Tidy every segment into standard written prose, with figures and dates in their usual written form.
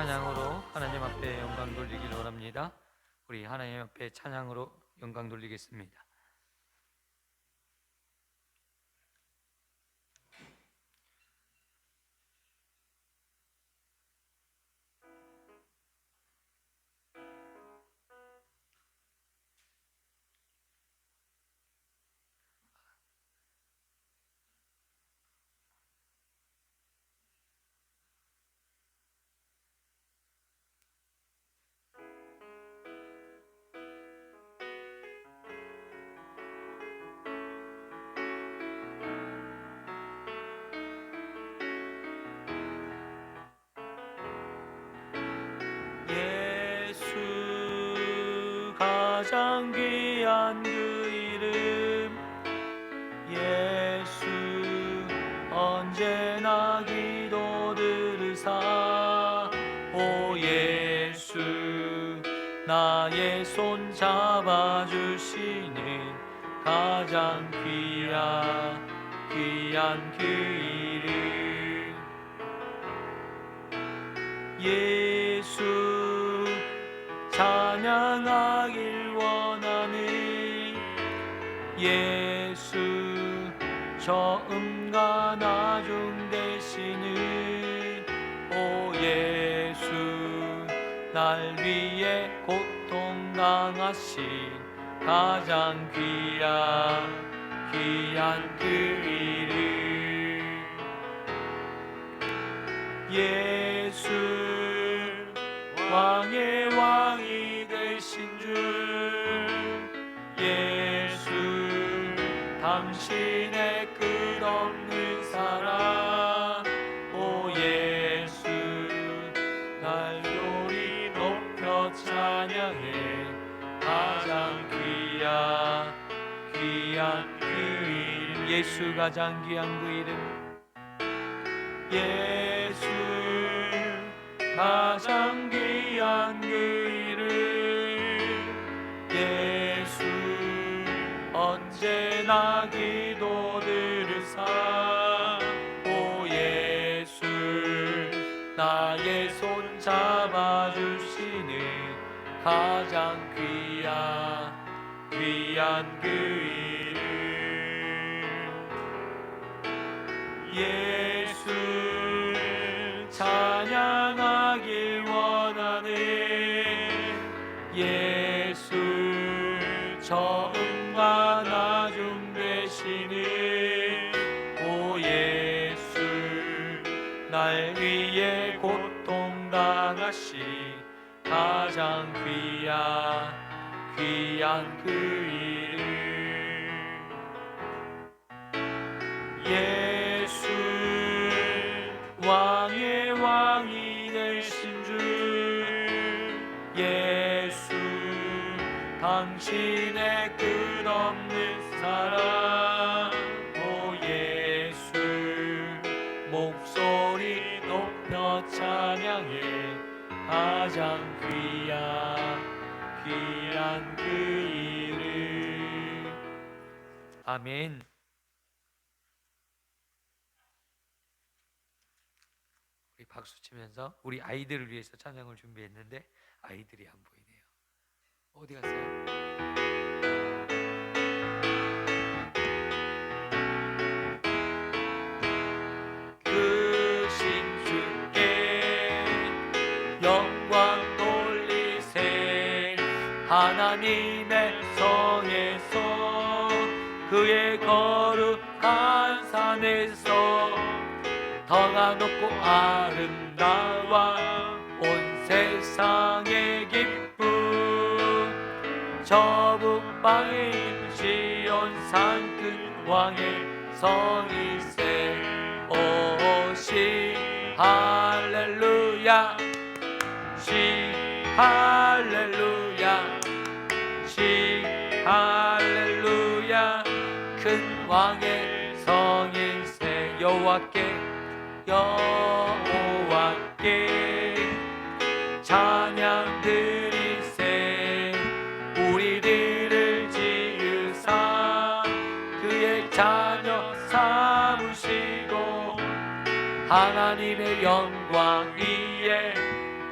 찬양으로 하나님 앞에 영광 돌리기를 원합니다. 우리 하나님 앞에 찬양으로 영광 돌리겠습니다. 예수 가장 귀한 그 이름 예수 언제나 기도 들으사 오 예수 나의 손 잡아주시는 가장 귀한 그 이름 예수 찬양하길 원하는 예수 처음과 나중 되시는 오 예수 날 위해 고통 당하신 가장 귀한 그 이름 예수 왕의 왕이 되신 주 예수 당신의 끝없는 사랑 오 예수 날 요리 높여 찬양해 가장 귀한 그 이름 예수 가장 귀한 그 이름 예수 가장 귀한 그 이름 예수 언제나 기도 들으사 오 예수 나의 손 잡아주시는 가장 귀한 그 이름 예수 찬양하길 원하는 예수 처음과 나중 되시는 오 예수 날 위해 고통 당하신 가장 귀한 그 이름 예수 왕의 왕이 되신 주 예수 당신의 끝없는 사랑 오 예수 목소리 높여 찬양해 가장 귀한 그 이름 아멘. 박수 치면서 우리 아이들을 위해서 찬양을 준비했는데 아이들이 안 보이네요. 어디 갔어요? 크신 주께 영광 돌리세 하나님의 성에서 그의 거룩한 산에서 터가 높고 아름다워 온 세상의 기쁨 저 북방에 있는 시온산 큰 왕의 성이세 오시 할렐루야 시 할렐루야 시 할렐루야 큰 왕의 성일세 여호와께 찬양 드리세 우리들을 지으사 그의 자녀 삼으시고 하나님의 영광 위에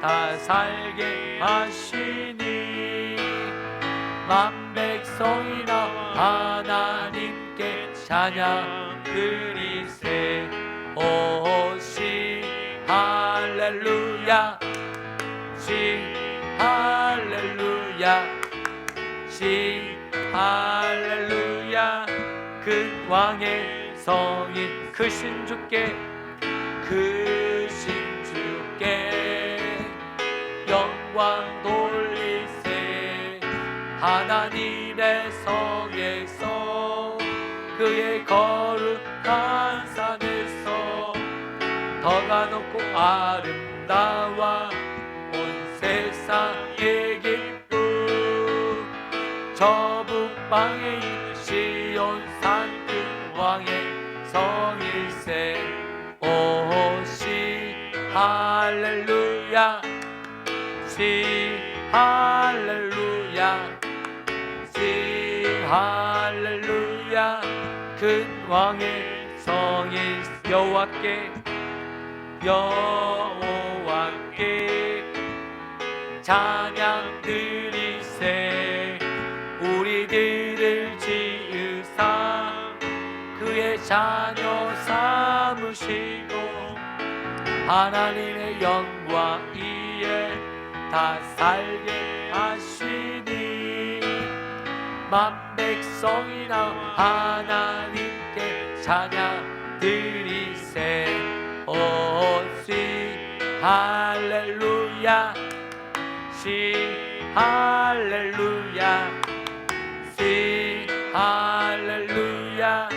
다 살게 하시니 만백성이나 하나님께 찬양 드리세. 오시 할렐루야 시 할렐루야 시 할렐루야. 큰 왕의 성인 크신 주께 영광 돌리세. 하나님의 성에서 그의 거룩한 산에서 더가 높고 아름다워 온 세상의 기쁨. 저 북방에 있는 시온 산들 왕의 성일세. 오시 할렐루야 시 할렐루야 시 할렐루야. 큰 왕의 성일 여호와께 찬양 드리세. 우리들을 지으사 그의 자녀 삼으시고 하나님의 영광 위에 다 살게 하시니 만백성이나 하나님께 찬양 드리세. 오시 할렐루야 시 할렐루야 시 할렐루야.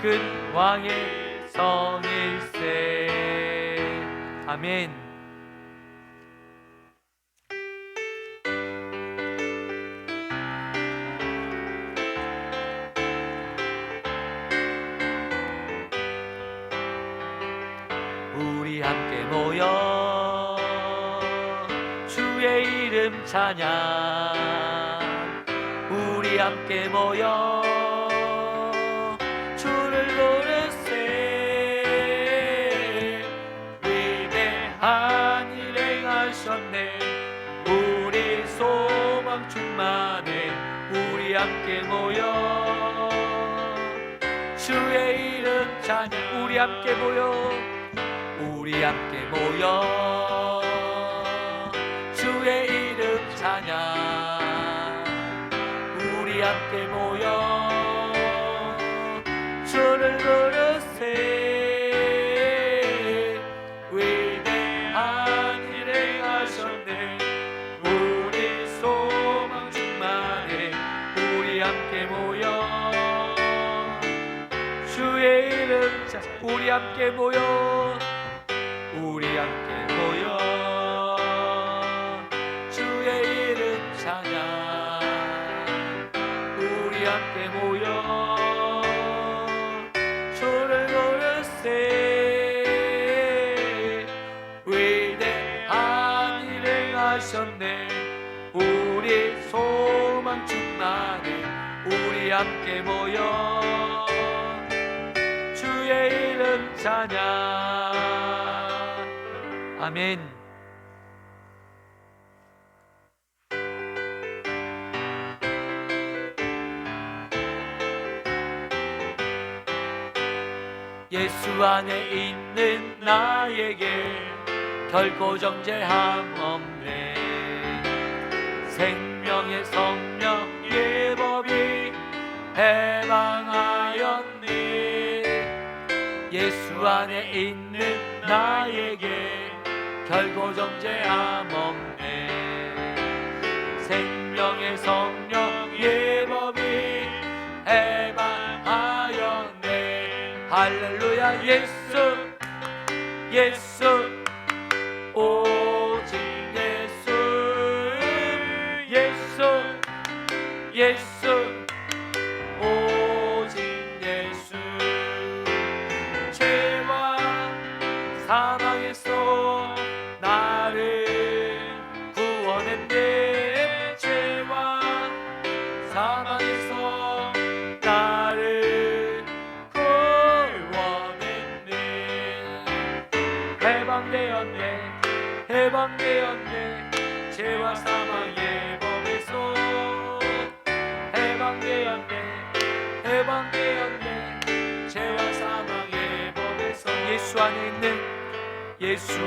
큰 왕의 성일세. 아멘. 우리 함께 모여 주의 이름 찬양. 우리 함께 모여 주를 노르세. 위대한 일 행하셨네. 우리 소망 충만해. 우리 함께 모여 주의 이름 찬양. 우리 함께 모여 우리 함께 모여 주의 이름 찬양. 우리 함께 모여 주를 부르세. 위대한 일 행하셨네. 우리 소망 충만해. 우리 함께 모여 주의 이름 찬양. 우리 함께 모여 우리 함께 모여 주의 이름 찬양. 우리 함께 모여 주를 부르세. 위대한 일 행하셨네. 우리 소망 충만해. 우리 함께 모여 주의 이름 찬양. 아멘. 예수 안에 있는 나에게 결코 정죄함 없네. 생명의 성령 예법이 해방하였네. 예수 안에 있는 나에게 결코 정죄함 없네. 생명의 성령 예법이 해방하였네. 할렐루야. 예수 예수 오직 예수 예수 예수 오직 예수. 죄와 사망에서 나를 구원했네. 죄와 사망에서 나를 구원했네. 해방되었네. 해방되었네. 죄와 사망의 법에서 해방되었네. 해방되었네. 죄와 사망의 법에서 예수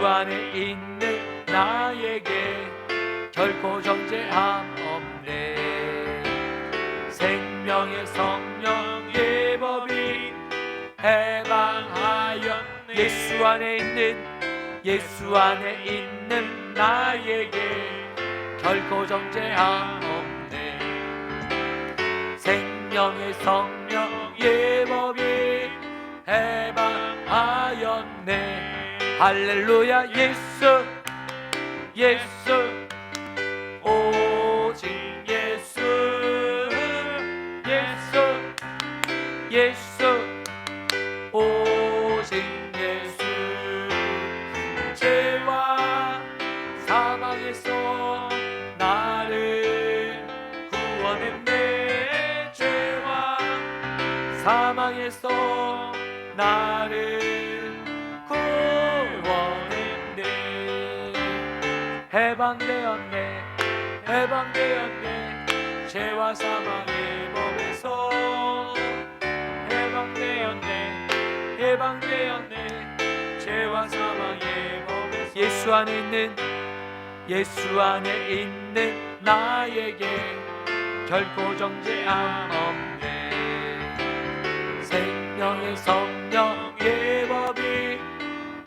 안에 있는 나에게 결코 정죄함 없네. 생명의 성령의 법이 해방하였네. 예수 안에 있는 나에게 결코 정죄함 없네. 생명의 성령의 법이 해방하였네. 할렐루야. 예수 오직 예수 오직 예수. 죄와 사망에서 나를 구원했네. 죄와 사망에서 나를 구원했네. 해방되었네. 죄와 사망의 법에서 해방되었네. 죄와 사망의 법에서 예수 안에 있는 나에게 결코 정죄함 없네. 생명의 성령의 법이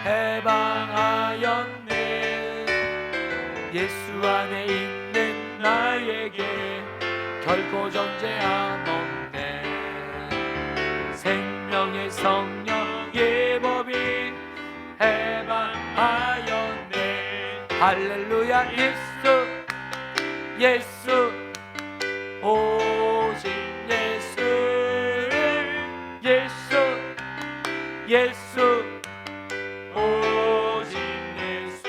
해방하였네. 예수 안에 있는 나에게 결코 정죄함 없네. 생명의 성령의 법이 해방하였네. 할렐루야. 예수 오직 예수 오직 예수.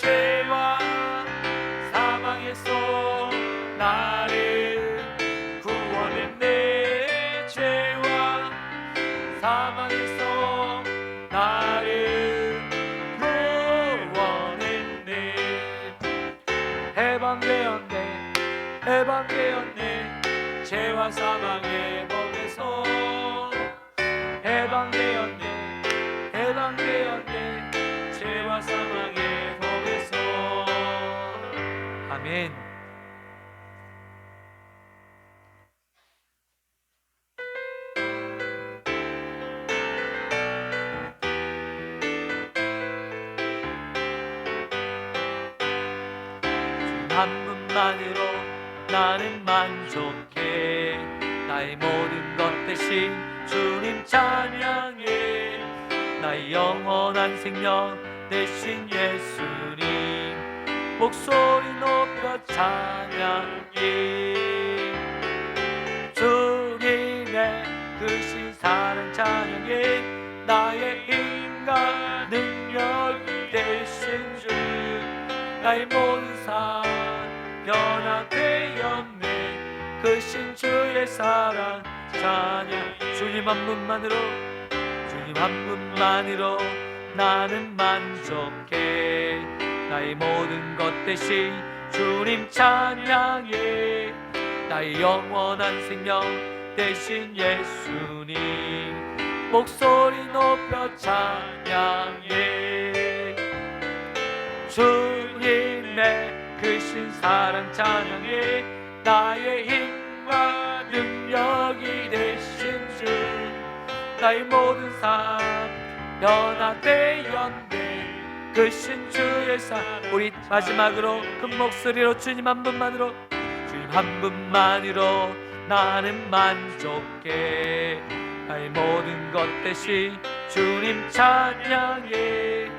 죄와 사망에서 나를 구원했네. 죄와 사망에서 나를 구원했네. 해방되었네. 죄와 사망의 법에서 해방되었네. 죄와 사망의 법에서. 아멘. 한 분만으로 나는 만족해. 나의 모든 것 대신 주님 찬양해. 나의 영원한 생명 대신 예수님 목소리 높여 찬양해. 주님의 크신 사랑 찬양해. 나의 힘과 능력이 되신 주 나의 모든 삶 변화되었네. 크신 주의 사랑 찬양. 주님 한 분만으로 나는 만족해. 나의 모든 것 대신 주님 찬양해. 나의 영원한 생명 대신 예수님 목소리 높여 찬양해. 주님의 크신 사랑 찬양해. 나의 힘과 능력이 되신 주 나의 모든 삶 변화되었네. 크신 주의 사랑. 우리 마지막으로 큰 목소리로 주님 한 분만으로 나는 만족해. 나의 모든 것 대신 주님 찬양해.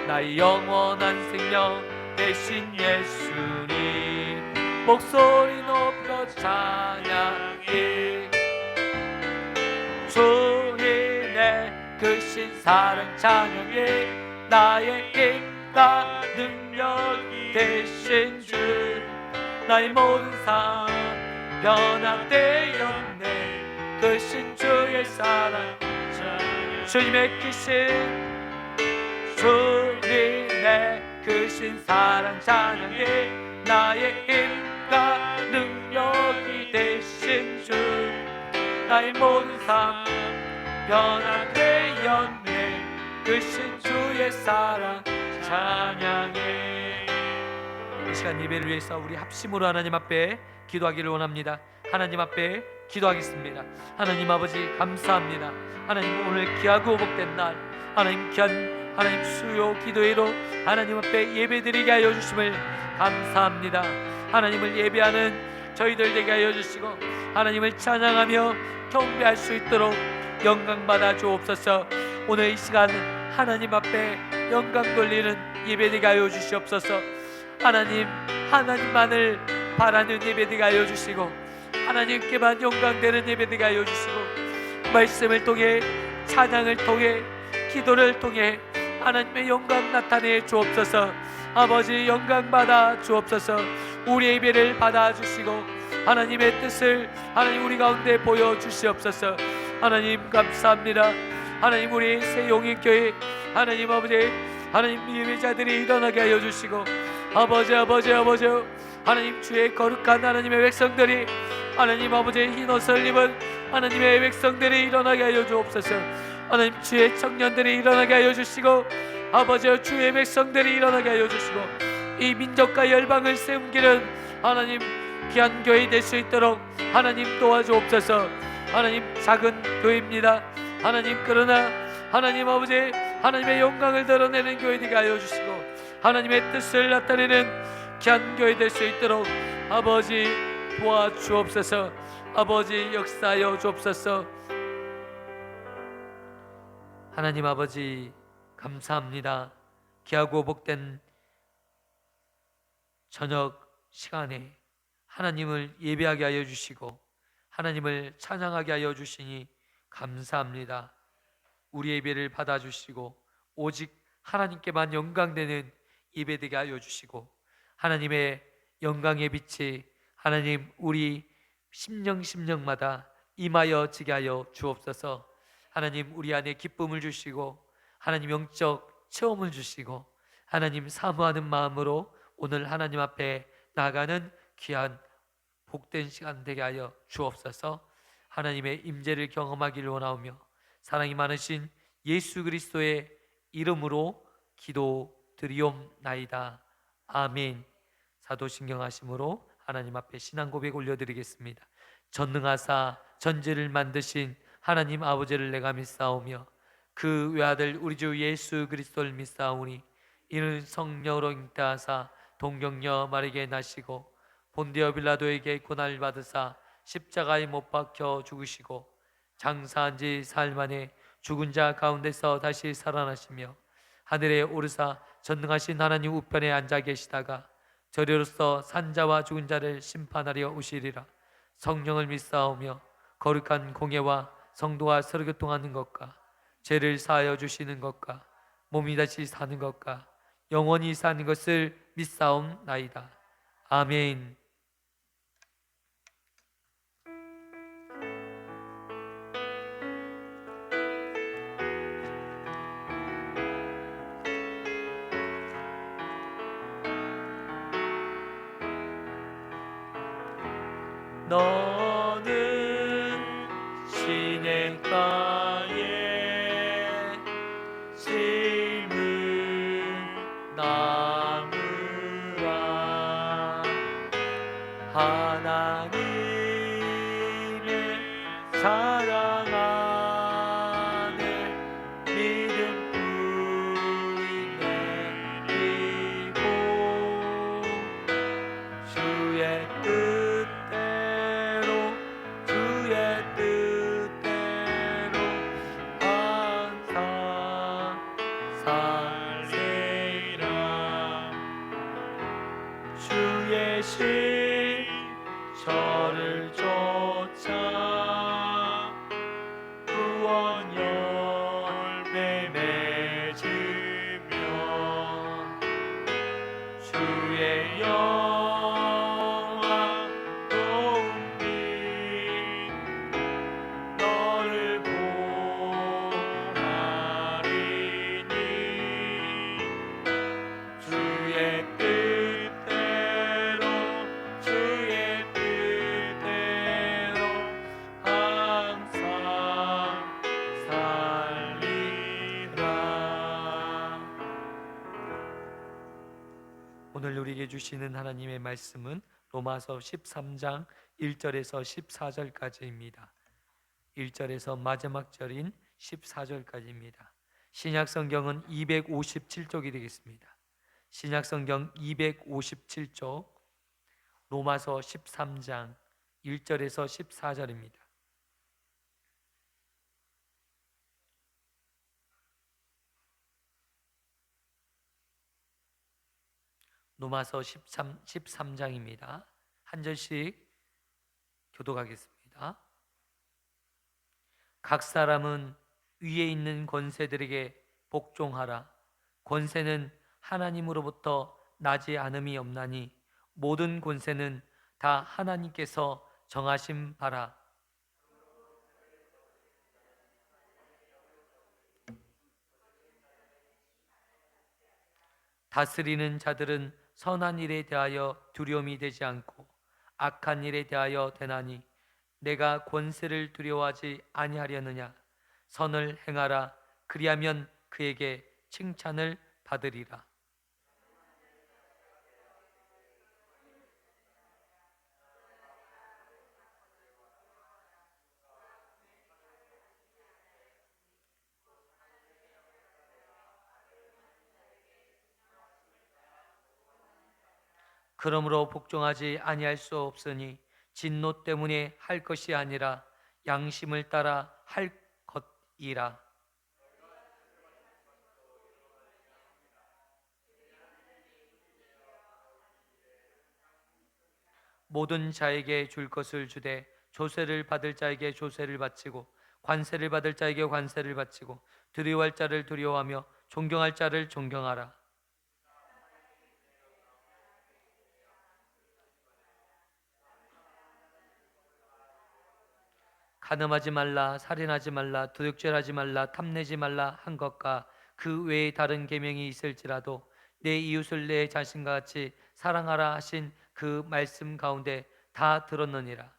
나의 영원한 생명 대신 예수님 목소리 높여 찬양해. 주님의 크신 사랑 찬양해. 나의 힘과 능력이 되신 주 나의 모든 삶 변화되었네. 크신 주의 사랑 찬양해. 주님의 크신 주님의 크신 사랑 찬양해. 나의 힘과 능력이 되신 주, 나의 모든 삶 변화되었네. 크신 주의 사랑 찬양해. 이 시간 예배를 위해서 우리 합심으로 하나님 앞에 기도하기를 원합니다. 하나님 앞에 기도하겠습니다. 하나님 아버지 감사합니다. 하나님 오늘 귀하고 복된 날, 하나님 귀한 하나님 수요 기도회로 하나님 앞에 예배드리게 하여 주심을 감사합니다. 하나님을 예배하는 저희들 되게 하여 주시고 하나님을 찬양하며 경배할 수 있도록 영광 받아 주옵소서. 오늘 이 시간 하나님 앞에 영광 돌리는 예배 되게 하여 주시옵소서. 하나님만을 바라는 예배 되게 하여 주시고 하나님께만 영광되는 예배 되게 하여 주시고 말씀을 통해 찬양을 통해 기도를 통해 하나님의 영광 나타내 주옵소서. 아버지 영광 받아 주옵소서. 우리의 예배를 받아 주시고 하나님의 뜻을 하나님 우리 가운데 보여 주시옵소서. 하나님 감사합니다. 하나님 우리 새용인교회 하나님 아버지 하나님 예배자들이 일어나게 하여 주시고 아버지 하나님 주의 거룩한 하나님의 백성들이 하나님 아버지 흰 옷을 입은 하나님의 백성들이 일어나게 하여 주옵소서. 하나님 주의 청년들이 일어나게 하여 주시고 아버지 주의 백성들이 일어나게 하여 주시고 이 민족과 열방을 세운 길은 하나님 귀한 교회 될 수 있도록 하나님 도와주옵소서. 하나님 작은 교회입니다. 하나님 그러나 하나님 아버지 하나님의 영광을 드러내는 교회 되게 하여 주시고 하나님의 뜻을 나타내는 귀한 교회 될 수 있도록 아버지 도와주옵소서. 아버지 역사하여 주옵소서. 하나님 아버지 감사합니다. 귀하고 복된 저녁 시간에 하나님을 예배하게 하여 주시고 하나님을 찬양하게 하여 주시니 감사합니다. 우리 예배를 받아주시고 오직 하나님께만 영광되는 예배되게 하여 주시고 하나님의 영광의 빛이 하나님 우리 심령마다 임하여 지게 하여 주옵소서. 하나님 우리 안에 기쁨을 주시고 하나님 영적 체험을 주시고 하나님 사모하는 마음으로 오늘 하나님 앞에 나가는 귀한 복된 시간 되게 하여 주옵소서. 하나님의 임재를 경험하기를 원하오며 사랑이 많으신 예수 그리스도의 이름으로 기도드리옵나이다. 아멘. 사도신경하심으로 하나님 앞에 신앙 고백 올려드리겠습니다. 전능하사 전지를 만드신 하나님 아버지를 내가 믿사오며 그 외아들 우리 주 예수 그리스도를 믿사오니 이는 성령으로 잉태하사 동정녀 마리아에게 나시고 본디오 빌라도에게 고난을 받으사 십자가에 못 박혀 죽으시고 장사한 지 사흘 만에 죽은 자 가운데서 다시 살아나시며 하늘에 오르사 전능하신 하나님 우편에 앉아 계시다가 저리로서 산자와 죽은 자를 심판하려 오시리라. 성령을 믿사오며 거룩한 공예와 성도와 서로 교통하는 것과 죄를 사하여 주시는 것과 몸이 다시 사는 것과 영원히 사는 것을 믿사옵나이다. 아멘. 너는 시냇가에 심은 나무라. 하나님의 사랑 안에 믿음 뿌리 내리고 주의 뜻대로 항상 살리라. 주의 신 저를 쫓아 구원 열매 맺으며 주의 영광 도움이 너를 보하리니 주 주시는 하나님의 말씀은 로마서 13장 1절에서 14절까지입니다. 1절에서 마지막 절인 14절까지입니다. 신약성경은 257쪽이 되겠습니다. 신약성경 257쪽 로마서 13장 1절에서 14절입니다. 로마서 13장입니다. 한 절씩 교독하겠습니다. 각 사람은 위에 있는 권세들에게 복종하라. 권세는 하나님으로부터 나지 않음이 없나니 모든 권세는 다 하나님께서 정하신 바라. 다스리는 자들은 선한 일에 대하여 두려움이 되지 않고 악한 일에 대하여 되나니 내가 권세를 두려워하지 아니하려느냐. 선을 행하라. 그리하면 그에게 칭찬을 받으리라. 그러므로 복종하지 아니할 수 없으니 진노 때문에 할 것이 아니라 양심을 따라 할 것이라. 모든 자에게 줄 것을 주되 조세를 받을 자에게 조세를 바치고 관세를 받을 자에게 관세를 바치고 두려워할 자를 두려워하며 존경할 자를 존경하라. 간음하지 말라, 살인하지 말라, 도둑질하지 말라, 탐내지 말라 한 것과 그 외에 다른 계명이 있을지라도 내 이웃을 내 자신과 같이 사랑하라 하신 그 말씀 가운데 다 들었느니라.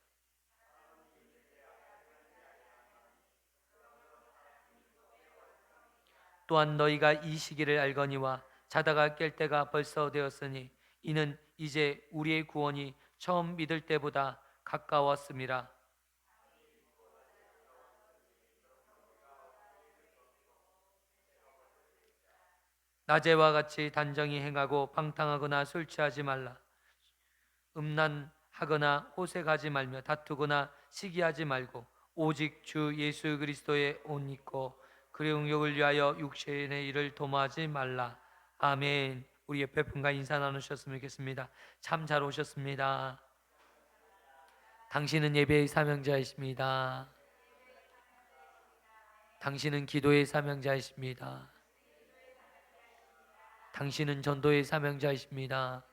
또한 너희가 이 시기를 알거니와 자다가 깰 때가 벌써 되었으니 이는 이제 우리의 구원이 처음 믿을 때보다 가까웠음이라. 낮에와 같이 단정히 행하고 방탕하거나 술 취하지 말라. 음란하거나 호색하지 말며 다투거나 시기하지 말고 오직 주 예수 그리스도의 옷 입고 그의 응욕을 위하여 육신의 일을 도모하지 말라. 아멘. 우리 옆에 분과 인사 나누셨으면 좋겠습니다. 참 잘 오셨습니다. 당신은 예배의 사명자이십니다. 당신은 기도의 사명자이십니다. 당신은 전도의 사명자이십니다.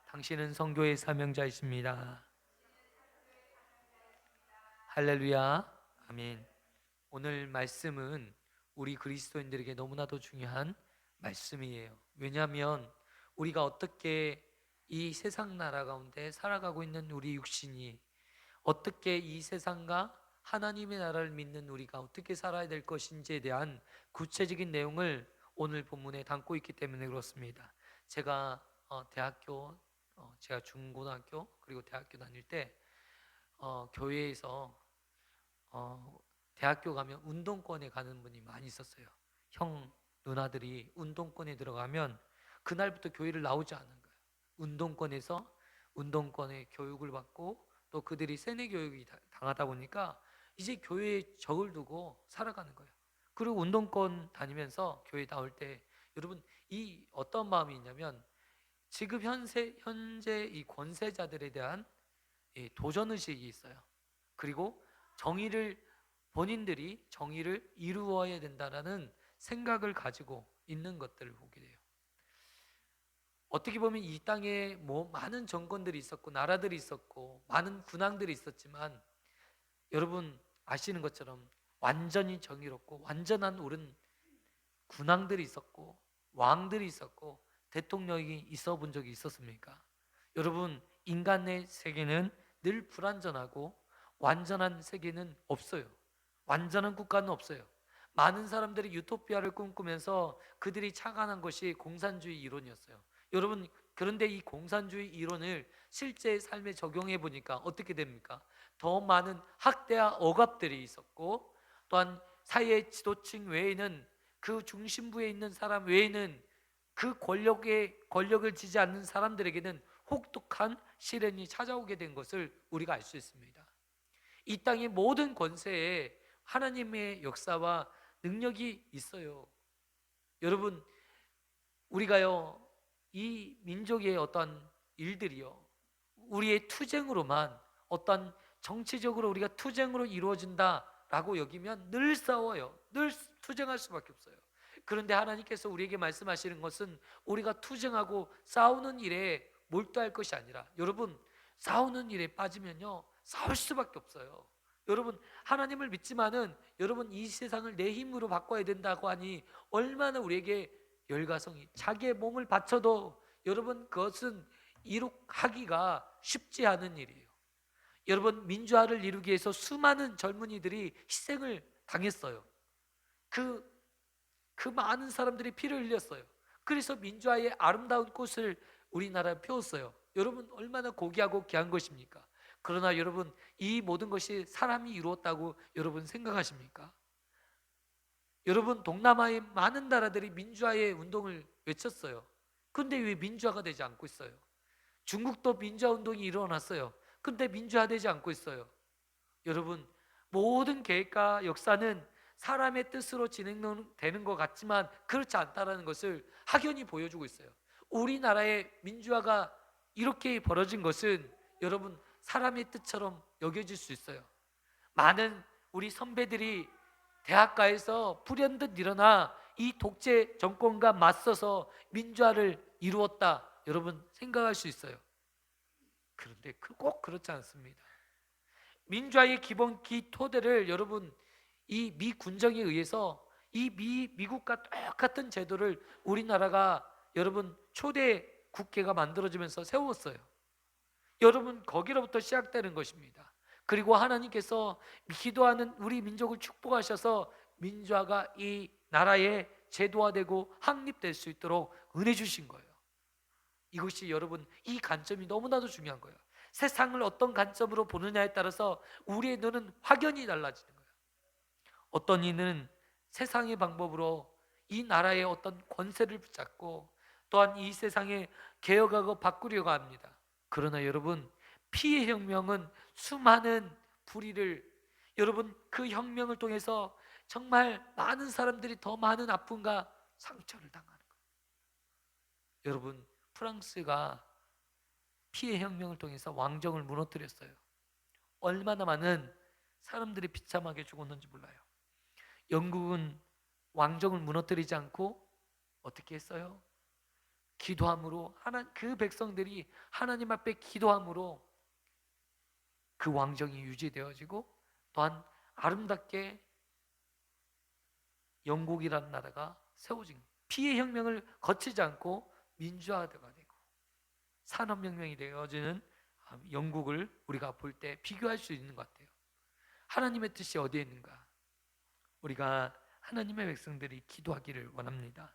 당신은 선교의 사명자이십니다. 할렐루야. 아멘. 오늘 말씀은 우리 그리스도인들에게 너무나도 중요한 말씀이에요. 왜냐하면 우리가 어떻게 이 세상 나라 가운데 살아가고 있는 우리 육신이 어떻게 이 세상과 하나님의 나라를 믿는 우리가 어떻게 살아야 될 것인지에 대한 구체적인 내용을 오늘 본문에 담고 있기 때문에 그렇습니다. 제가 제가 중고등학교 그리고 대학교 다닐 때 교회에서 대학교 가면 운동권에 가는 분이 많이 있었어요. 형 누나들이 운동권에 들어가면 그날부터 교회를 나오지 않은 거예요. 운동권의 교육을 받고 또 그들이 세뇌 교육이 당하다 보니까 이제 교회에 적을 두고 살아가는 거예요. 그리고 운동권 다니면서 교회 나올 때 여러분 이 어떤 마음이 있냐면 지금 현재 이 권세자들에 대한 도전 의식이 있어요. 그리고 본인들이 정의를 이루어야 된다라는 생각을 가지고 있는 것들을 보게 돼요. 어떻게 보면 이 땅에 많은 정권들이 있었고 나라들이 있었고 많은 군왕들이 있었지만 여러분 아시는 것처럼 완전히 정의롭고 완전한 옳은 군왕들이 있었고 왕들이 있었고 대통령이 있어 본 적이 있었습니까? 여러분 인간의 세계는 늘 불완전하고 완전한 세계는 없어요. 완전한 국가는 없어요. 많은 사람들이 유토피아를 꿈꾸면서 그들이 착안한 것이 공산주의 이론이었어요. 여러분, 그런데 이 공산주의 이론을 실제 삶에 적용해 보니까 어떻게 됩니까? 더 많은 학대와 억압들이 있었고, 또한 사회 지도층 외에는, 그 중심부에 있는 사람 외에는, 그 권력을 지지 않는 사람들에게는 혹독한 시련이 찾아오게 된 것을 우리가 알 수 있습니다. 이 땅의 모든 권세에 하나님의 역사와 능력이 있어요. 여러분, 우리가요, 이 민족의 어떤 일들이요, 우리의 투쟁으로만, 어떤 정치적으로 우리가 투쟁으로 이루어진다라고 여기면 늘 싸워요. 늘 투쟁할 수밖에 없어요. 그런데 하나님께서 우리에게 말씀하시는 것은 우리가 투쟁하고 싸우는 일에 몰두할 것이 아니라, 여러분, 싸우는 일에 빠지면요, 싸울 수밖에 없어요. 여러분, 하나님을 믿지만은 여러분, 이 세상을 내 힘으로 바꿔야 된다고 하니 얼마나 우리에게 열가성이, 자기의 몸을 바쳐도 여러분, 그것은 이룩하기가 쉽지 않은 일이에요. 여러분, 민주화를 이루기 위해서 수많은 젊은이들이 희생을 당했어요. 그 많은 사람들이 피를 흘렸어요. 그래서 민주화의 아름다운 꽃을 우리나라에 피웠어요. 여러분, 얼마나 고귀하고 귀한 것입니까? 그러나 여러분, 이 모든 것이 사람이 이루었다고 여러분 생각하십니까? 여러분, 동남아의 많은 나라들이 민주화의 운동을 외쳤어요. 근데 왜 민주화가 되지 않고 있어요? 중국도 민주화 운동이 일어났어요. 근데 민주화되지 않고 있어요. 여러분, 모든 계획과 역사는 사람의 뜻으로 진행되는 것 같지만 그렇지 않다는 것을 확연히 보여주고 있어요. 우리나라의 민주화가 이렇게 벌어진 것은 여러분, 사람의 뜻처럼 여겨질 수 있어요. 많은 우리 선배들이 대학가에서 불현듯 일어나 이 독재 정권과 맞서서 민주화를 이루었다, 여러분 생각할 수 있어요. 그런데 꼭 그렇지 않습니다. 민주화의 기본 토대를 여러분, 이 미 군정에 의해서 이 미국과 똑같은 제도를 우리나라가 여러분 초대 국회가 만들어지면서 세웠어요. 여러분, 거기로부터 시작되는 것입니다. 그리고 하나님께서 기도하는 우리 민족을 축복하셔서 민주화가 이 나라에 제도화되고 확립될 수 있도록 은혜 주신 거예요. 이것이 여러분, 이 관점이 너무나도 중요한 거예요. 세상을 어떤 관점으로 보느냐에 따라서 우리의 눈은 확연히 달라지는 거예요. 어떤 이는 세상의 방법으로 이 나라의 어떤 권세를 붙잡고 또한 이 세상에 개혁하고 바꾸려고 합니다. 그러나 여러분, 피해 혁명은 수많은 불의를, 여러분, 그 혁명을 통해서 정말 많은 사람들이 더 많은 아픔과 상처를 당하는 거예요. 여러분, 프랑스가 피해 혁명을 통해서 왕정을 무너뜨렸어요. 얼마나 많은 사람들이 비참하게 죽었는지 몰라요. 영국은 왕정을 무너뜨리지 않고 어떻게 했어요? 기도함으로, 그 백성들이 하나님 앞에 기도함으로 그 왕정이 유지되어지고, 또한 아름답게 영국이라는 나라가 세워진, 피해 혁명을 거치지 않고 민주화가 되고 산업혁명이 되어지는 영국을 우리가 볼 때 비교할 수 있는 것 같아요. 하나님의 뜻이 어디에 있는가? 우리가 하나님의 백성들이 기도하기를 원합니다.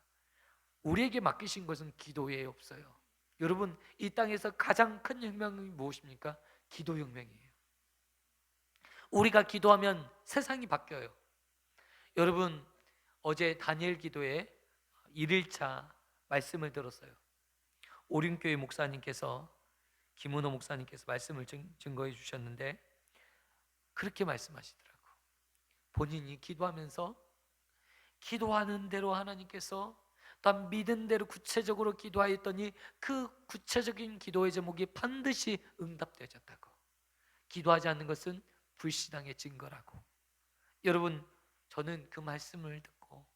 우리에게 맡기신 것은 기도에 없어요. 여러분, 이 땅에서 가장 큰 혁명이 무엇입니까? 기도혁명이에요. 우리가 기도하면 세상이 바뀌어요. 여러분, 어제 다니엘 기도에 1일차 말씀을 들었어요. 오륜교회 목사님께서, 김은호 목사님께서 말씀을 증거해 주셨는데 그렇게 말씀하시더라고. 본인이 기도하면서 기도하는 대로 하나님께서 단 믿은 대로 구체적으로 기도하였더니 그 구체적인 기도의 제목이 반드시 응답되어졌다고. 기도하지 않는 것은 불신앙의 증거라고. 여러분, 저는 그 말씀을 듣고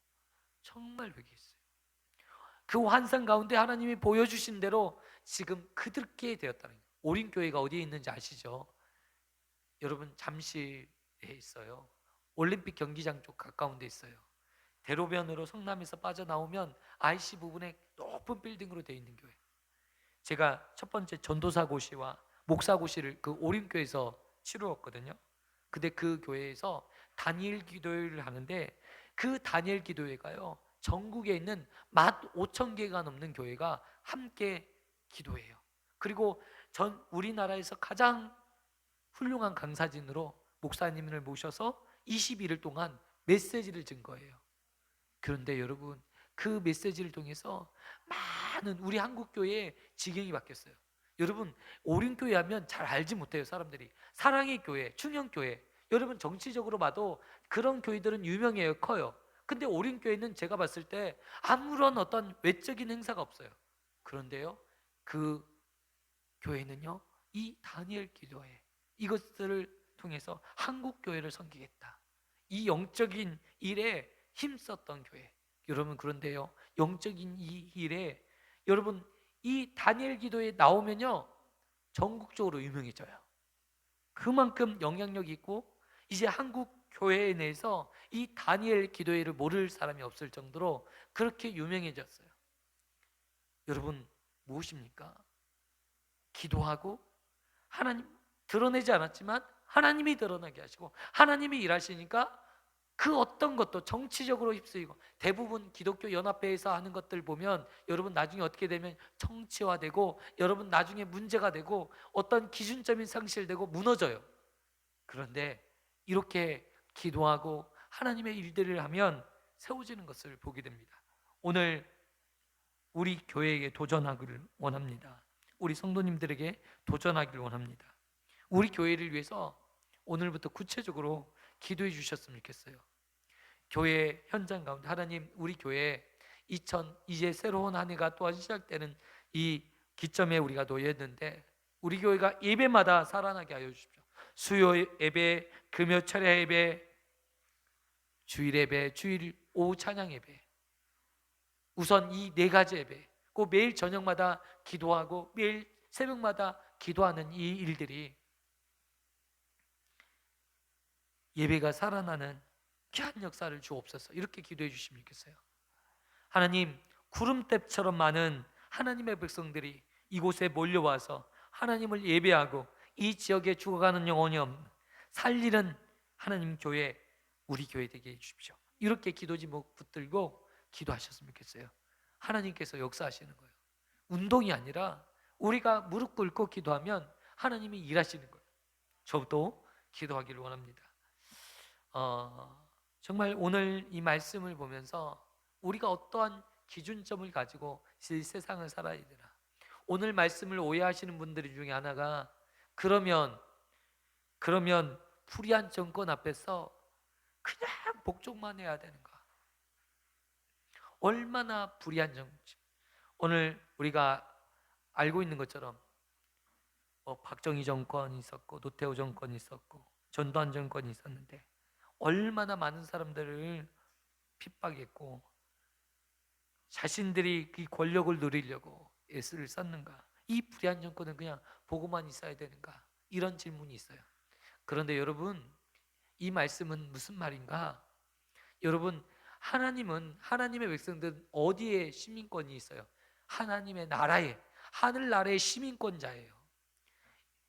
정말 회개했어요. 그 환상 가운데 하나님이 보여주신 대로 지금 그렇게 되었다는 거예요. 오륜교회가 어디에 있는지 아시죠? 여러분, 잠실에 있어요. 올림픽 경기장 쪽 가까운 데 있어요. 대로변으로 성남에서 빠져나오면 IC 부분에 높은 빌딩으로 되어 있는 교회. 제가 첫 번째 전도사고시와 목사고시를 그 오륜교회에서 치루었거든요. 근데 그 교회에서 다니엘 기도회를 하는데 그 다니엘 기도회가요, 전국에 있는 15,000개가 넘는 교회가 함께 기도해요. 그리고 전 우리나라에서 가장 훌륭한 강사진으로 목사님을 모셔서 21일 동안 메시지를 준 거예요. 그런데 여러분, 그 메시지를 통해서 많은 우리 한국 교회의 지경이 바뀌었어요. 여러분, 오륜교회 하면 잘 알지 못해요. 사람들이 사랑의 교회, 충영교회, 여러분 정치적으로 봐도 그런 교회들은 유명해요. 커요. 근데 오륜교회는 제가 봤을 때 아무런 어떤 외적인 행사가 없어요. 그런데요, 그 교회는요, 이 다니엘 기도회, 이것들을 통해서 한국 교회를 섬기겠다, 이 영적인 일에 힘썼던 교회. 여러분, 그런데요, 영적인 이 일에 여러분 이 다니엘 기도에 나오면요, 전국적으로 유명해져요. 그만큼 영향력이 있고, 이제 한국 교회 내에서 이 다니엘 기도회를 모를 사람이 없을 정도로 그렇게 유명해졌어요. 여러분, 무엇입니까? 기도하고 하나님 드러내지 않았지만 하나님이 드러나게 하시고, 하나님이 일하시니까 그 어떤 것도 정치적으로 휩쓰이고, 대부분 기독교 연합회에서 하는 것들 보면 여러분 나중에 어떻게 되면 정치화되고, 여러분 나중에 문제가 되고, 어떤 기준점이 상실되고 무너져요. 그런데 이렇게 기도하고 하나님의 일들을 하면 세워지는 것을 보게 됩니다. 오늘 우리 교회에게 도전하기를 원합니다. 우리 성도님들에게 도전하기를 원합니다. 우리 교회를 위해서 오늘부터 구체적으로 기도해 주셨으면 좋겠어요. 교회 현장 가운데 하나님, 우리 교회 이제 새로운 한 해가 또한 시작되는 이 기점에 우리가 놓였는데, 우리 교회가 예배마다 살아나게 하여 주십시오. 수요 예배, 금요 철야 예배, 주일 예배, 주일 오후 찬양 예배, 우선 이 네 가지 예배, 그 매일 저녁마다 기도하고 매일 새벽마다 기도하는 이 일들이 예배가 살아나는 귀한 역사를 주옵소서. 이렇게 기도해 주시면 좋겠어요. 하나님, 구름대처럼 많은 하나님의 백성들이 이곳에 몰려와서 하나님을 예배하고 이 지역에 죽어가는 영혼이 없는 살리는 하나님 교회, 우리 교회 되게 해주십시오. 이렇게 기도 제목 붙들고 기도하셨으면 좋겠어요. 하나님께서 역사하시는 거예요. 운동이 아니라 우리가 무릎 꿇고 기도하면 하나님이 일하시는 거예요. 저도 기도하기를 원합니다. 정말 오늘 이 말씀을 보면서 우리가 어떠한 기준점을 가지고 이 세상을 살아야 되나, 오늘 말씀을 오해하시는 분들 중에 하나가, 그러면 불의한 정권 앞에서 그냥 복종만 해야 되는가? 얼마나 불의한 정치. 오늘 우리가 알고 있는 것처럼 박정희 정권이 있었고, 노태우 정권이 있었고, 전두환 정권이 있었는데 얼마나 많은 사람들을 핍박했고 자신들이 그 권력을 누리려고 애를 썼는가? 이 불의한 정권은 그냥 보고만 있어야 되는가? 이런 질문이 있어요. 그런데 여러분, 이 말씀은 무슨 말인가? 여러분, 하나님은, 하나님의 백성들은 어디에 시민권이 있어요? 하나님의 나라에, 하늘나라의 시민권자예요.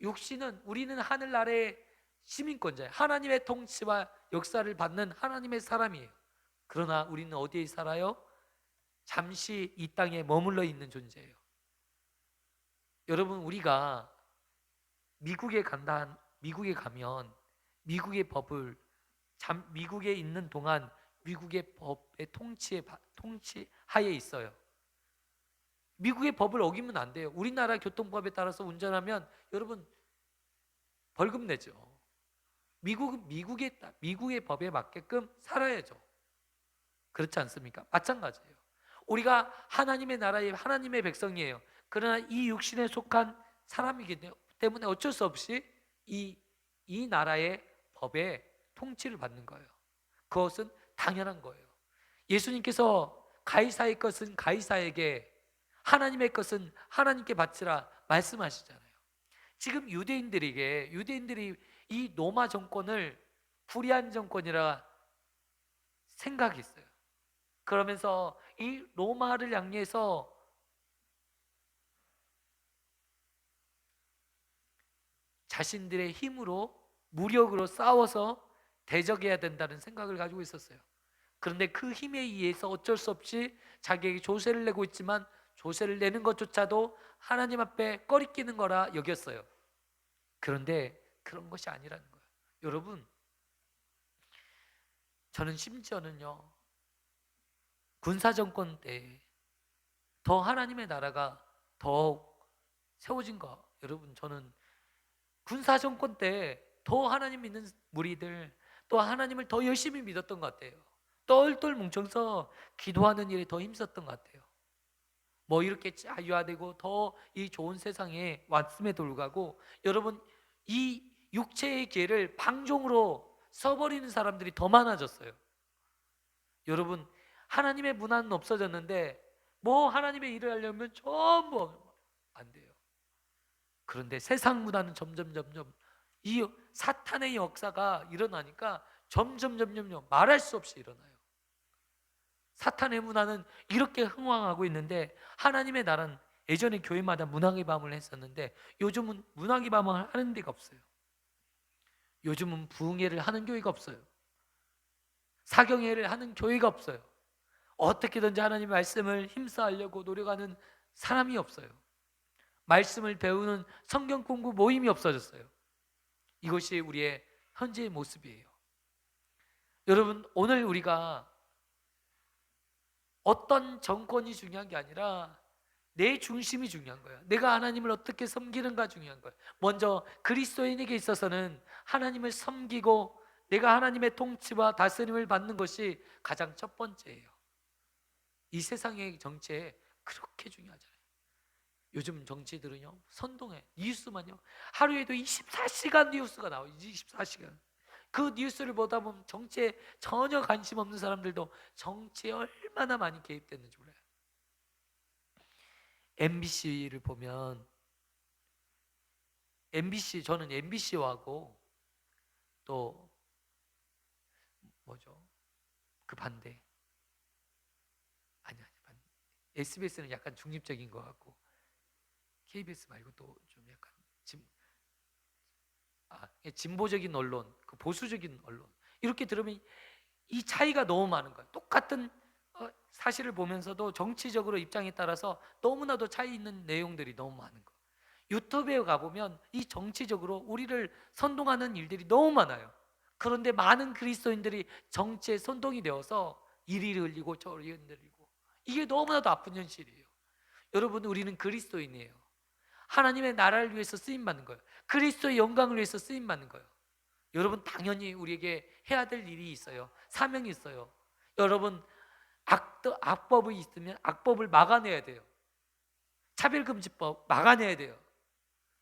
육신은, 우리는 하늘나라의 시민권자예요. 하나님의 통치와 역사를 받는 하나님의 사람이에요. 그러나 우리는 어디에 살아요? 잠시 이 땅에 머물러 있는 존재예요. 여러분, 우리가 미국에 가면 미국의 법을, 미국에 있는 동안 미국의 법의 통치 하에 있어요. 미국의 법을 어기면 안 돼요. 우리나라 교통법에 따라서 운전하면 여러분 벌금 내죠. 미국의 법에 맞게끔 살아야죠. 그렇지 않습니까? 마찬가지예요. 우리가 하나님의 나라의 하나님의 백성이에요. 그러나 이 육신에 속한 사람이기 때문에 어쩔 수 없이 이 나라의 법에 통치를 받는 거예요. 그것은 당연한 거예요. 예수님께서 가이사의 것은 가이사에게, 하나님의 것은 하나님께 바치라 말씀하시잖아요. 지금 유대인들이 이 로마 정권을 불의한 정권이라 생각했어요. 그러면서 이 로마를 향해서 자신들의 힘으로, 무력으로 싸워서 대적해야 된다는 생각을 가지고 있었어요. 그런데 그 힘에 의해서 어쩔 수 없이 자기에게 조세를 내고 있지만 조세를 내는 것조차도 하나님 앞에 꺼리끼는 거라 여겼어요. 그런데 그런 것이 아니라는 거예요. 여러분, 저는 심지어는요, 군사정권 때 더 하나님의 나라가 더 세워진 거, 여러분, 저는 군사정권 때 더 하나님 믿는 무리들, 또 하나님을 더 열심히 믿었던 것 같아요. 똘똘 뭉쳐서 기도하는 일에 더 힘썼던 것 같아요. 뭐 이렇게 자유화되고 더 이 좋은 세상에 왔음에도 불구하고 여러분, 이 육체의 기회를 방종으로 써버리는 사람들이 더 많아졌어요. 여러분, 하나님의 문화는 없어졌는데 뭐 하나님의 일을 하려면 전부 안 돼요. 그런데 세상 문화는 점점 이 사탄의 역사가 일어나니까 점점 말할 수 없이 일어나요. 사탄의 문화는 이렇게 흥왕하고 있는데 하나님의 나라는, 예전에 교회마다 문화의 밤을 했었는데 요즘은 문화의 밤을 하는 데가 없어요. 요즘은 부흥회를 하는 교회가 없어요. 사경회를 하는 교회가 없어요. 어떻게든지 하나님의 말씀을 힘써하려고 노력하는 사람이 없어요. 말씀을 배우는 성경 공부 모임이 없어졌어요. 이것이 우리의 현재의 모습이에요. 여러분, 오늘 우리가 어떤 정권이 중요한 게 아니라 내 중심이 중요한 거예요. 내가 하나님을 어떻게 섬기는가 중요한 거예요. 먼저 그리스도인에게 있어서는 하나님을 섬기고 내가 하나님의 통치와 다스림을 받는 것이 가장 첫 번째예요. 이 세상의 정치에 그렇게 중요하잖아요. 요즘 정치들은요, 선동해. 뉴스만요, 하루에도 24시간 뉴스가 나와요. 24시간. 그 뉴스를 보다 보면 정치에 전혀 관심 없는 사람들도 정치에 얼마나 많이 개입됐는지 몰라요. MBC를 보면 저는 MBC하고 또 뭐죠? 그 반대. 아니 반대. SBS는 약간 중립적인 것 같고 KBS 말고 또 좀 약간 진보적인 언론, 그 보수적인 언론, 이렇게 들으면 이 차이가 너무 많은 거예요. 똑같은 사실을 보면서도 정치적으로 입장에 따라서 너무나도 차이 있는 내용들이 너무 많은 거예요. 유튜브에 가보면 이 정치적으로 우리를 선동하는 일들이 너무 많아요. 그런데 많은 그리스도인들이 정치에 선동이 되어서 이리 흘리고 저리 흔들리고, 이게 너무나도 아픈 현실이에요. 여러분, 우리는 그리스도인이에요. 하나님의 나라를 위해서 쓰임받는 거예요. 그리스도의 영광을 위해서 쓰임받는 거예요. 여러분, 당연히 우리에게 해야 될 일이 있어요. 사명이 있어요. 여러분, 악법이 있으면 악법을 막아내야 돼요. 차별금지법 막아내야 돼요.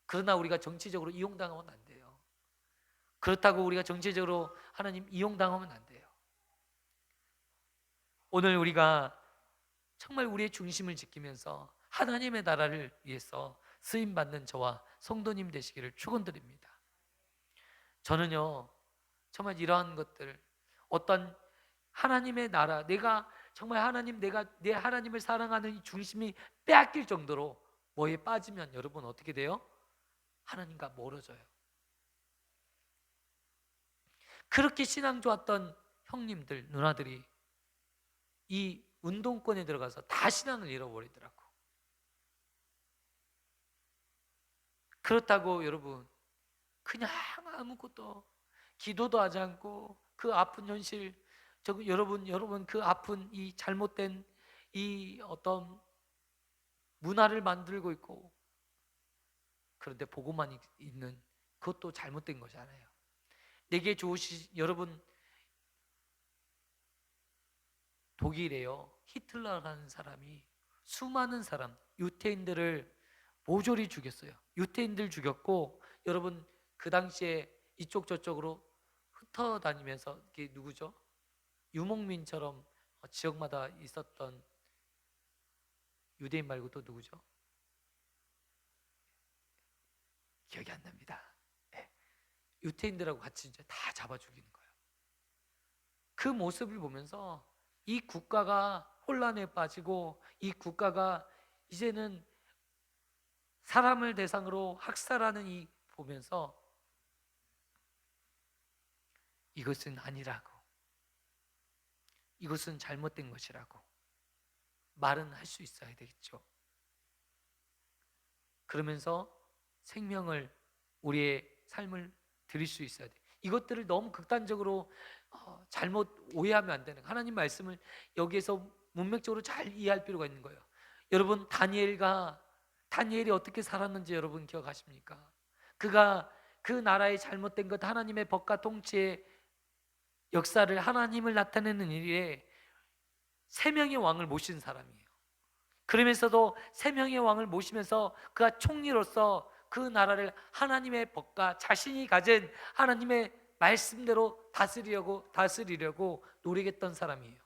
그러나 우리가 정치적으로 이용당하면 안 돼요. 그렇다고 우리가 정치적으로 하나님 이용당하면 안 돼요. 오늘 우리가 정말 우리의 중심을 지키면서 하나님의 나라를 위해서 쓰임받는 저와 성도님 되시기를 축원드립니다. 저는요, 정말 이러한 것들, 어떤 하나님의 나라, 내가 정말 내가 내 하나님을 사랑하는 이 중심이 빼앗길 정도로 뭐에 빠지면 여러분 어떻게 돼요? 하나님과 멀어져요. 그렇게 신앙 좋았던 형님들, 누나들이 이 운동권에 들어가서 다 신앙을 잃어버리더라고. 그렇다고 여러분, 그냥 아무것도 기도도 하지 않고 그 아픈 현실, 여러분 그 아픈 이 잘못된 이 어떤 문화를 만들고 있고, 그런데 보고만 있는 그것도 잘못된 거잖아요. 내게 여러분, 독일에요, 히틀러라는 사람이 수많은 사람, 유태인들을 모조리 죽였어요. 유태인들 죽였고, 여러분 그 당시에 이쪽 저쪽으로 흩어다니면서, 이게 누구죠? 유목민처럼 지역마다 있었던 유대인 말고 또 누구죠? 기억이 안 납니다. 네. 유태인들하고 같이 이제 다 잡아 죽이는 거예요. 그 모습을 보면서 이 국가가 혼란에 빠지고, 이 국가가 이제는 사람을 대상으로 학살하는 이 보면서 이것은 아니라고, 이것은 잘못된 것이라고 말은 할 수 있어야 되겠죠. 그러면서 생명을, 우리의 삶을 드릴 수 있어야 돼. 이것들을 너무 극단적으로 잘못 오해하면 안 되는, 하나님 말씀을 여기에서 문맥적으로 잘 이해할 필요가 있는 거예요. 여러분, 다니엘이 어떻게 살았는지 여러분 기억하십니까? 그가 그 나라의 잘못된 것, 하나님의 법과 통치의 역사를, 하나님을 나타내는 일에 세 명의 왕을 모신 사람이에요. 그러면서도 세 명의 왕을 모시면서 그가 총리로서 그 나라를 하나님의 법과 자신이 가진 하나님의 말씀대로 다스리려고 노력했던 사람이에요.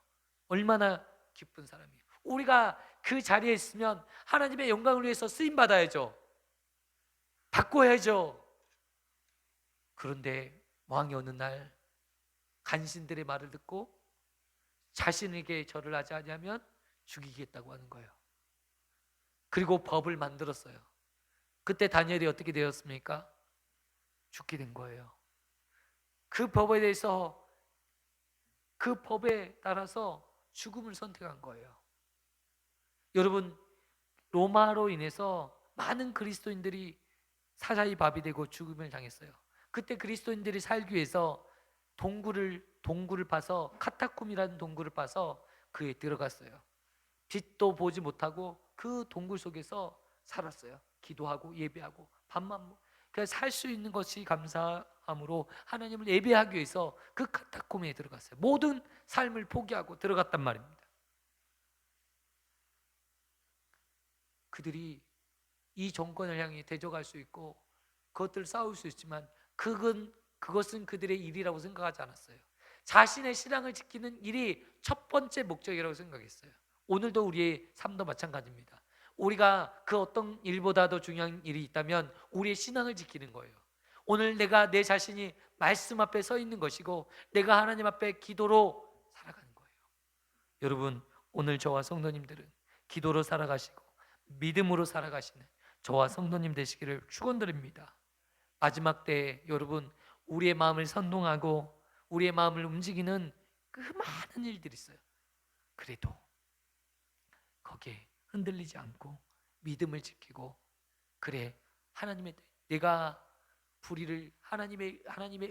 얼마나 기쁜 사람이에요. 우리가 그 자리에 있으면 하나님의 영광을 위해서 쓰임 받아야죠. 바꿔야죠. 그런데 왕이 어느 날 간신들의 말을 듣고 자신에게 절을 하지 않으면 죽이겠다고 하는 거예요. 그리고 법을 만들었어요. 그때 다니엘이 어떻게 되었습니까? 죽게 된 거예요. 그 법에 대해서, 그 법에 따라서 죽음을 선택한 거예요. 여러분, 로마로 인해서 많은 그리스도인들이 사자의 밥이 되고 죽음을 당했어요. 그때 그리스도인들이 살기 위해서 동굴을 파서, 카타콤이라는 동굴을 파서 그에 들어갔어요. 빛도 보지 못하고 그 동굴 속에서 살았어요. 기도하고 예배하고 밥만 살 수 있는 것이 감사함으로 하나님을 예배하기 위해서 그 카타콤에 들어갔어요. 모든 삶을 포기하고 들어갔단 말입니다. 그들이 이 정권을 향해 대적할 수 있고 그것들 싸울 수 있지만 그것은 그들의 일이라고 생각하지 않았어요. 자신의 신앙을 지키는 일이 첫 번째 목적이라고 생각했어요. 오늘도 우리의 삶도 마찬가지입니다. 우리가 그 어떤 일보다 더 중요한 일이 있다면 우리의 신앙을 지키는 거예요. 오늘 내가 내 자신이 말씀 앞에 서 있는 것이고 내가 하나님 앞에 기도로 살아가는 거예요. 여러분, 오늘 저와 성도님들은 기도로 살아가시고 믿음으로 살아가시는 저와 성도님 되시기를 축원드립니다. 마지막 때에 여러분, 우리의 마음을 선동하고 우리의 마음을 움직이는 그 많은 일들이 있어요. 그래도 거기에 흔들리지 않고 믿음을 지키고, 그래, 내가 불의를, 하나님의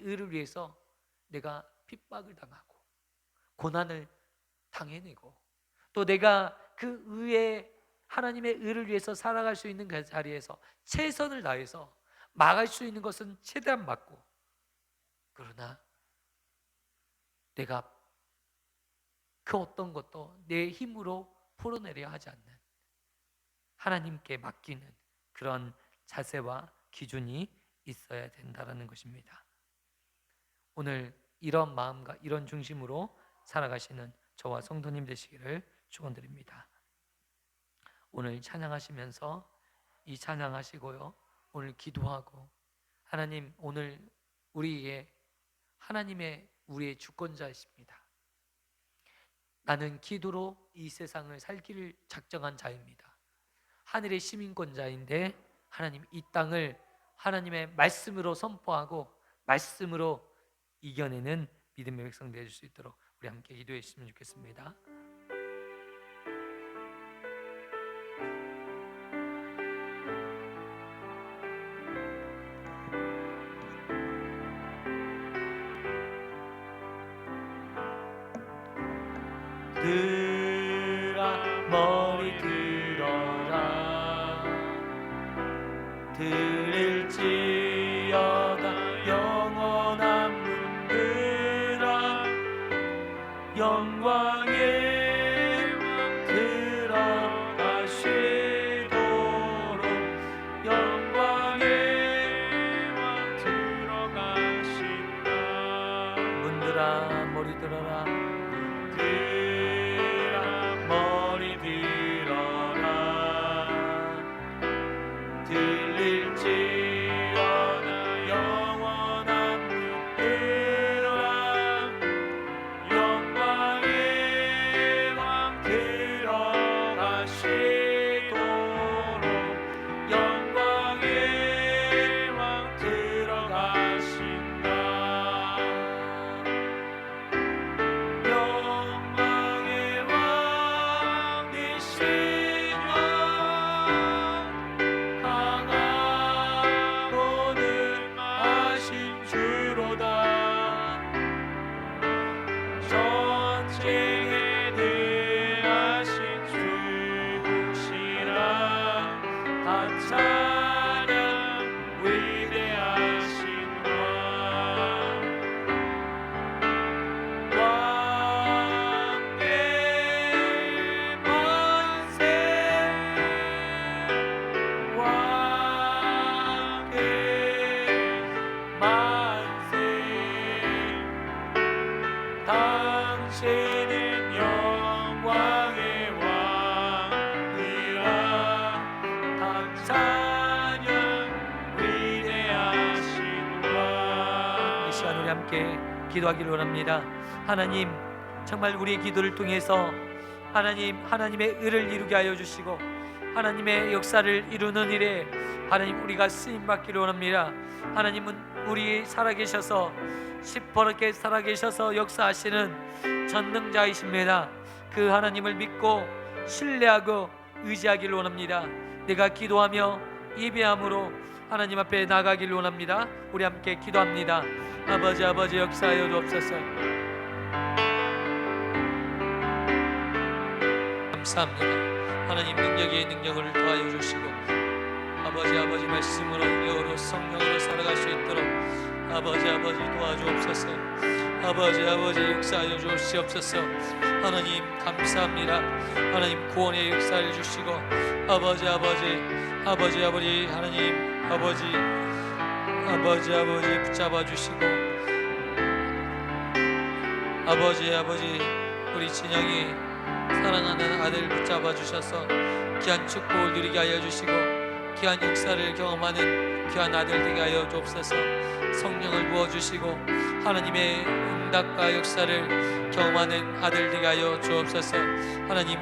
의를 위해서 내가 핍박을 당하고 고난을 당해내고, 또 내가 그 의에 하나님의 의를 위해서 살아갈 수 있는 그 자리에서 최선을 다해서 막을 수 있는 것은 최대한 막고, 그러나 내가 그 어떤 것도 내 힘으로 풀어내려 하지 않는, 하나님께 맡기는 그런 자세와 기준이 있어야 된다는 것입니다. 오늘 이런 마음과 이런 중심으로 살아가시는 저와 성도님 되시기를 축원드립니다. 오늘 찬양하시면서 이 찬양하시고요, 오늘 기도하고, 하나님, 오늘 우리의 우리의 주권자이십니다. 나는 기도로 이 세상을 살기를 작정한 자입니다. 하늘의 시민권자인데 하나님, 이 땅을 하나님의 말씀으로 선포하고 말씀으로 이겨내는 믿음의 백성 되실 수 있도록 우리 함께 기도해 주시면 좋겠습니다. 머리 들어라. 들을지어다 영원한 문들아. 영광의 왕 들어가시도록. 영광의 왕 들어가신다. 문들아 머리 들어라. 우리 함께 기도하기를 원합니다. 하나님, 정말 우리의 기도를 통해서 하나님의 의를 이루게 하여 주시고 하나님의 역사를 이루는 일에 하나님 우리가 쓰임 받기를 원합니다. 하나님은 우리 살아계셔서 시퍼렇게 살아계셔서 역사하시는 전능자이십니다. 그 하나님을 믿고 신뢰하고 의지하기를 원합니다. 내가 기도하며 예배함으로 하나님 앞에 나가기를 원합니다. 우리 함께 기도합니다. 아버지 역사하여 주옵소서. 감사합니다. 하나님 능력에 능력을 더하여 주시고 아버지 말씀으로 능력으로 성령으로 살아갈 수 있도록 아버지 도와주옵소서. 아버지 역사하여 주시옵소서. 하나님 감사합니다. 하나님 구원의 역사를 주시고 아버지 하나님 아버지 붙잡아 주시고 아버지 우리 진영이 사랑하는 아들 붙잡아 주셔서 귀한 축복을 누리게 하여 주시고 귀한 역사를 경험하는 귀한 아들 되게 하여 주옵소서. 성령을 부어주시고 하나님의 응답과 역사를 경험하는 아들 되게 하여 주옵소서. 하나님